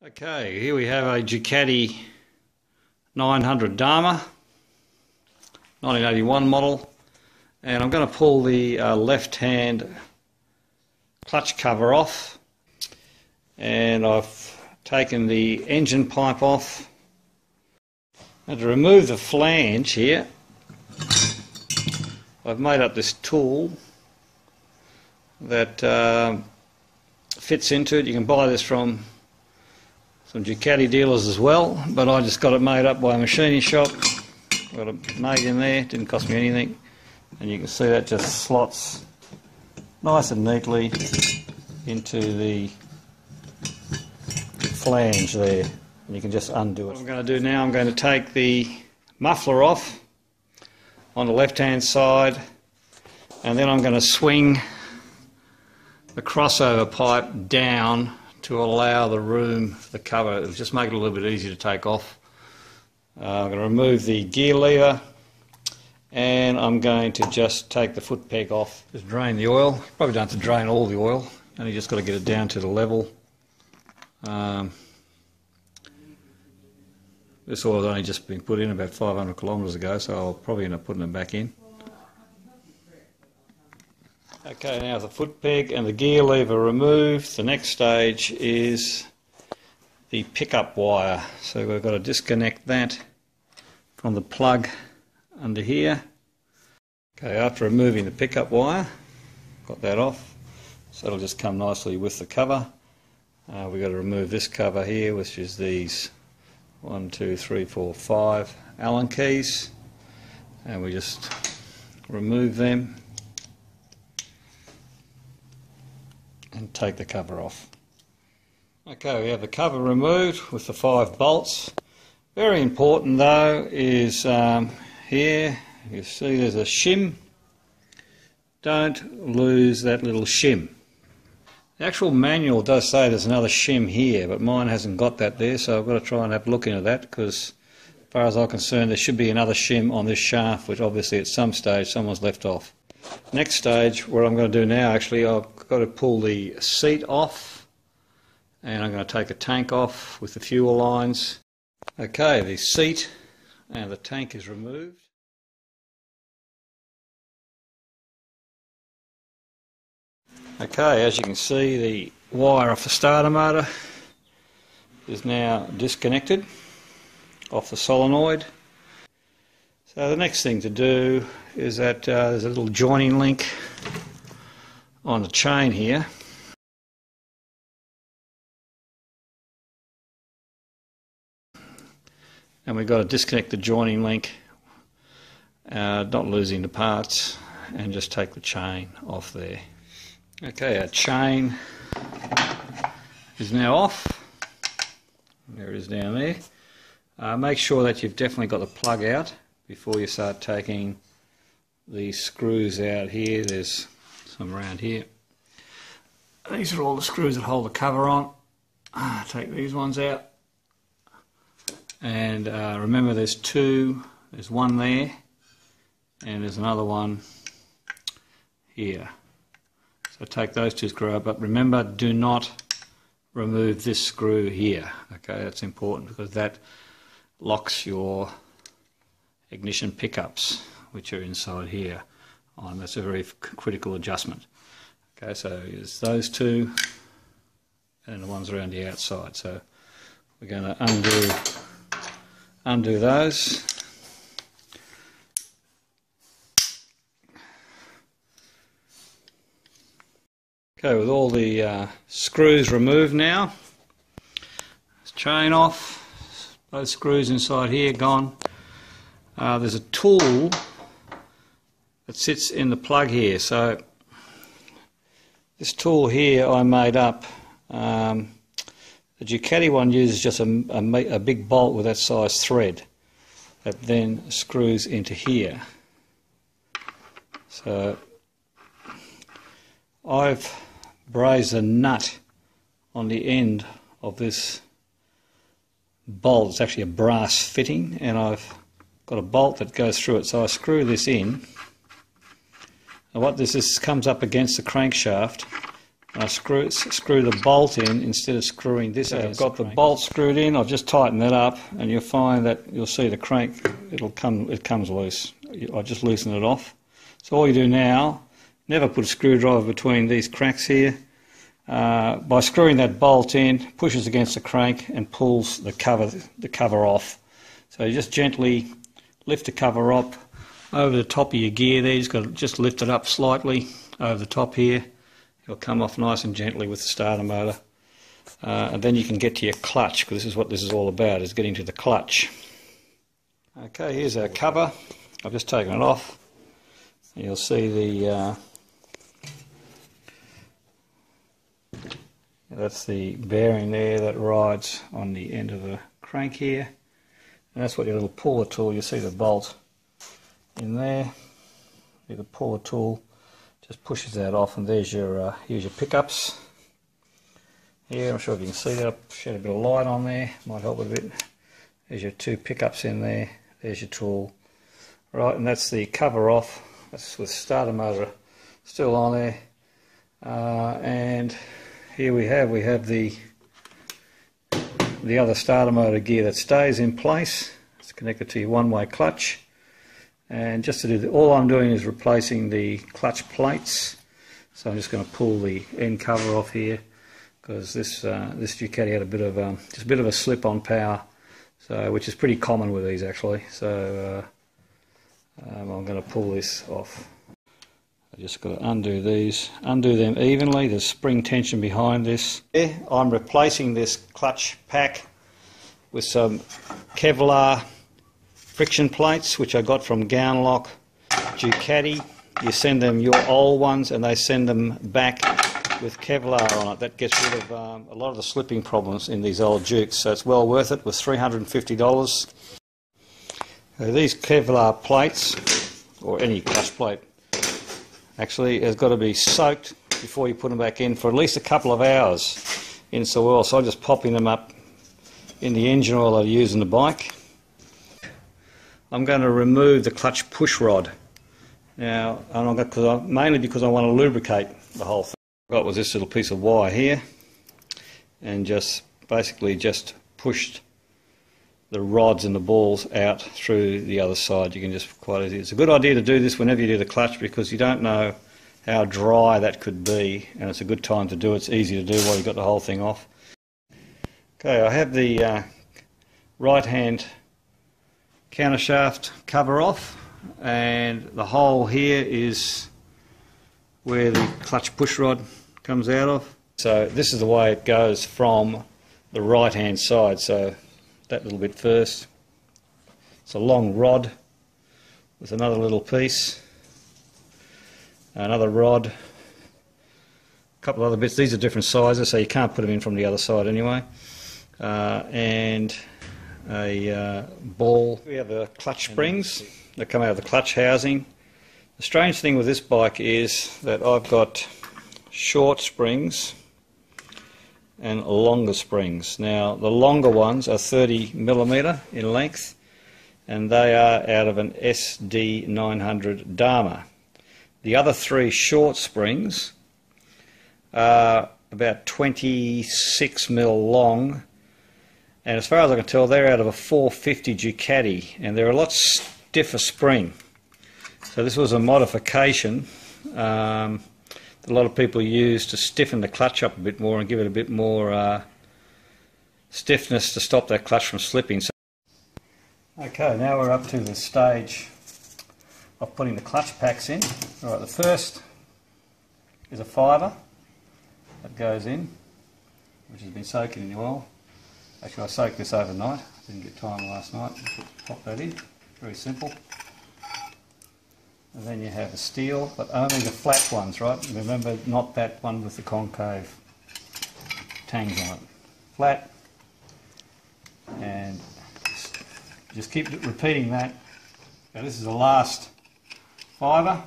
Okay, here we have a Ducati 900 Darmah, 1981 model, and I'm going to pull the left-hand clutch cover off, and I've taken the engine pipe off. And to remove the flange here, I've made up this tool that fits into it. You can buy this from some Ducati dealers as well, but I just got it made up by a machining shop. Got it made in there, didn't cost me anything, and you can see that just slots nice and neatly into the flange there, and you can just undo it. What I'm going to do now, I'm going to take the muffler off on the left hand side, and then I'm going to swing the crossover pipe down to allow the room for the cover. It'll just make it a little bit easier to take off. I'm going to remove the gear lever, and I'm going to just take the foot peg off. Just drain the oil. You probably don't have to drain all the oil, only just got to get it down to the level. This oil's only just been put in about 500 kilometres ago, so I'll probably end up putting it back in. Okay, now the foot peg and the gear lever removed, the next stage is the pickup wire. So we've got to disconnect that from the plug under here. Okay, after removing the pickup wire, got that off, so it'll just come nicely with the cover. We've got to remove this cover here, which is these 1, 2, 3, 4, 5 Allen keys, and we just remove them and take the cover off. Okay, we have the cover removed with the 5 bolts. Very important though is here, you see there's a shim. Don't lose that little shim. The actual manual does say there's another shim here, but mine hasn't got that there, so I've got to try and have a look into that, because as far as I'm concerned there should be another shim on this shaft, which obviously at some stage someone's left off. Next stage, what I'm going to do now, actually, I've got to pull the seat off, and I'm going to take the tank off with the fuel lines. Okay, the seat and the tank is removed. Okay, as you can see, the wire off the starter motor is now disconnected off the solenoid. So the next thing to do is that there's a little joining link on the chain here. And we've got to disconnect the joining link, not losing the parts, and just take the chain off there. Okay, our chain is now off. There it is down there. Make sure that you've definitely got the plug out before you start taking the screws out here. There's some around here. These are all the screws that hold the cover on. Take these ones out. And remember there's two. There's one there and there's another one here. So take those two screws out, but remember, do not remove this screw here. Okay, that's important because that locks your ignition pickups, which are inside here on. That's a very critical adjustment. Okay, so there's those two and the ones around the outside. So we're going to undo those. Okay, with all the screws removed now, chain off, both screws inside here gone. There's a tool that sits in the plug here, so this tool here I made up. The Ducati one uses just a big bolt with that size thread that then screws into here. So I've brazed a nut on the end of this bolt. It's actually a brass fitting, and I've got a bolt that goes through it, so I screw this in. And what this is, comes up against the crankshaft, I screw the bolt in instead of screwing this in. I've got the bolt screwed in. I'll just tighten that up, and you'll find that you'll see the crank. It comes loose. I just loosen it off. So all you do now, never put a screwdriver between these cracks here. By screwing that bolt in, pushes against the crank and pulls the cover off. So you just gently lift the cover up over the top of your gear there. You just got to just lift it up slightly over the top here. It'll come off nice and gently with the starter motor. And then you can get to your clutch, because this is what this is all about, is getting to the clutch. Okay, here's our cover. I've just taken it off. You'll see that's the bearing there that rides on the end of the crank here. And that's what your little puller tool, you see the bolt in there. The puller tool just pushes that off, and there's your here's your pickups. Here, I'm not sure if you can see that. I've shed a bit of light on there, might help a bit. There's your two pickups in there. There's your tool. Right, and that's the cover off. That's with starter motor still on there. And here we have the other starter motor gear that stays in place. It's connected to your one-way clutch. And just to do all I'm doing is replacing the clutch plates. So I'm just going to pull the end cover off here, because this Ducati had a bit of just a bit of a slip on power, so which is pretty common with these actually. So I'm going to pull this off. I just got to undo these, undo them evenly. There's spring tension behind this. I'm replacing this clutch pack with some Kevlar friction plates, which I got from Gownlock Ducati. You send them your old ones, and they send them back with Kevlar on it. That gets rid of a lot of the slipping problems in these old Dukes, so it's well worth it. With $350. These Kevlar plates, or any clutch plate, actually has got to be soaked before you put them back in for at least a couple of hours in some oil. So I'm just popping them up in the engine oil I use in the bike. I'm going to remove the clutch push rod now, and mainly because I want to lubricate the whole thing. What I got was this little piece of wire here, and just basically just pushed the rods and the balls out through the other side. You can just quite easy. It's a good idea to do this whenever you do the clutch, because you don't know how dry that could be, and it's a good time to do it. It's easy to do while you've got the whole thing off. Okay, I have the right hand countershaft cover off, and the hole here is where the clutch push rod comes out of. So this is the way it goes from the right hand side. So that little bit first. It's a long rod with another little piece, another rod, a couple of other bits. These are different sizes, so you can't put them in from the other side anyway. And a ball. We have the clutch springs that come out of the clutch housing. The strange thing with this bike is that I've got short springs and longer springs. Now the longer ones are 30mm in length, and they are out of an SD900 Darmah. The other three short springs are about 26mm long, and as far as I can tell they're out of a 450 Ducati, and they're a lot stiffer spring. So this was a modification that a lot of people use to stiffen the clutch up a bit more and give it a bit more stiffness to stop that clutch from slipping. Okay, now we're up to the stage of putting the clutch packs in. Alright, the first is a fiver that goes in, which has been soaking in the oil. Actually, I soaked this overnight. Didn't get time last night. Pop that in. Very simple. And then you have the steel, but only the flat ones, right? Remember, not that one with the concave tangs on it. Flat. And just keep repeating that. Now this is the last fiver.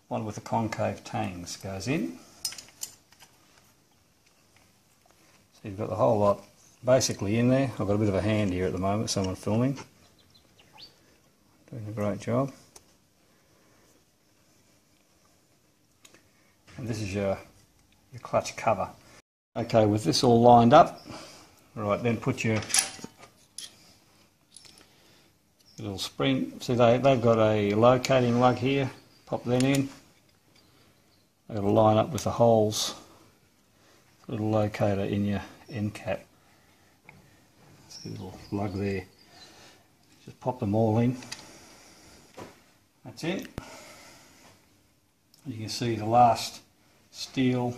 One with the concave tangs goes in. So you've got the whole lot basically in there. I've got a bit of a hand here at the moment, someone filming. Doing a great job. and this is your clutch cover. Okay, with this all lined up, right, then put your little spring. See, they've got a locating lug here. Pop that in. They've got to line up with the holes. Little locator in your end cap. See the little lug there. Just pop them all in. That's it. You can see the last steel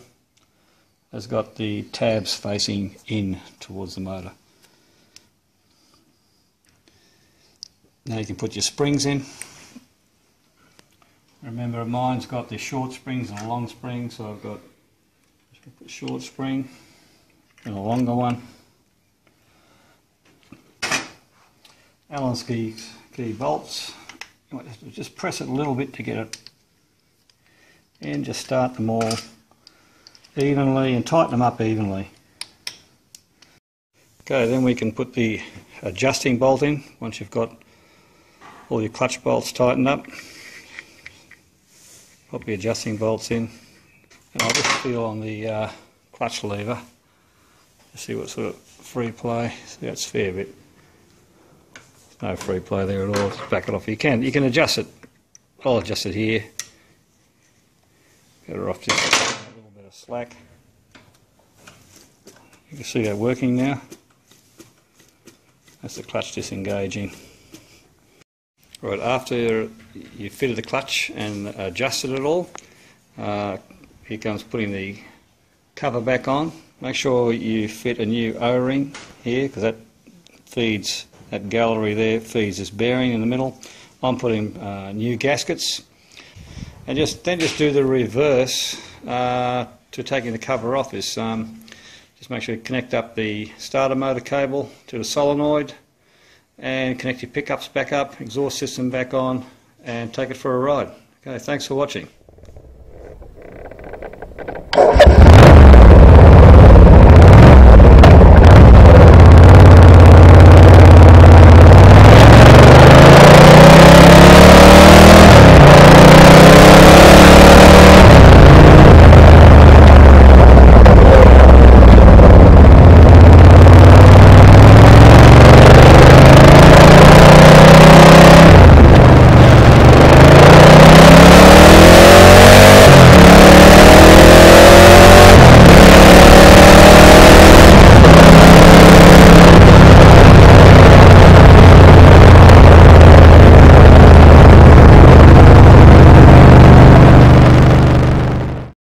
has got the tabs facing in towards the motor. Now you can put your springs in. Remember, mine's got the short springs and a long spring, so I've got a short spring and a longer one. Allen's key bolts. You might just press it a little bit to get it, and just start them all evenly and tighten them up evenly. Okay, then we can put the adjusting bolt in once you've got all your clutch bolts tightened up. Pop the adjusting bolts in, and I'll just feel on the clutch lever to see what sort of free play. See, that's a fair bit. There's no free play there at all. Just back it off. You can adjust it. I'll adjust it here. Get her off just a little bit of slack. You can see that working now. That's the clutch disengaging. Right, after you fitted the clutch and adjusted it all, here comes putting the cover back on. Make sure you fit a new O-ring here, because that gallery there feeds this bearing in the middle. I'm putting new gaskets. And then just do the reverse to taking the cover off. Is just make sure you connect up the starter motor cable to the solenoid, and connect your pickups back up, exhaust system back on, and take it for a ride. Okay, thanks for watching.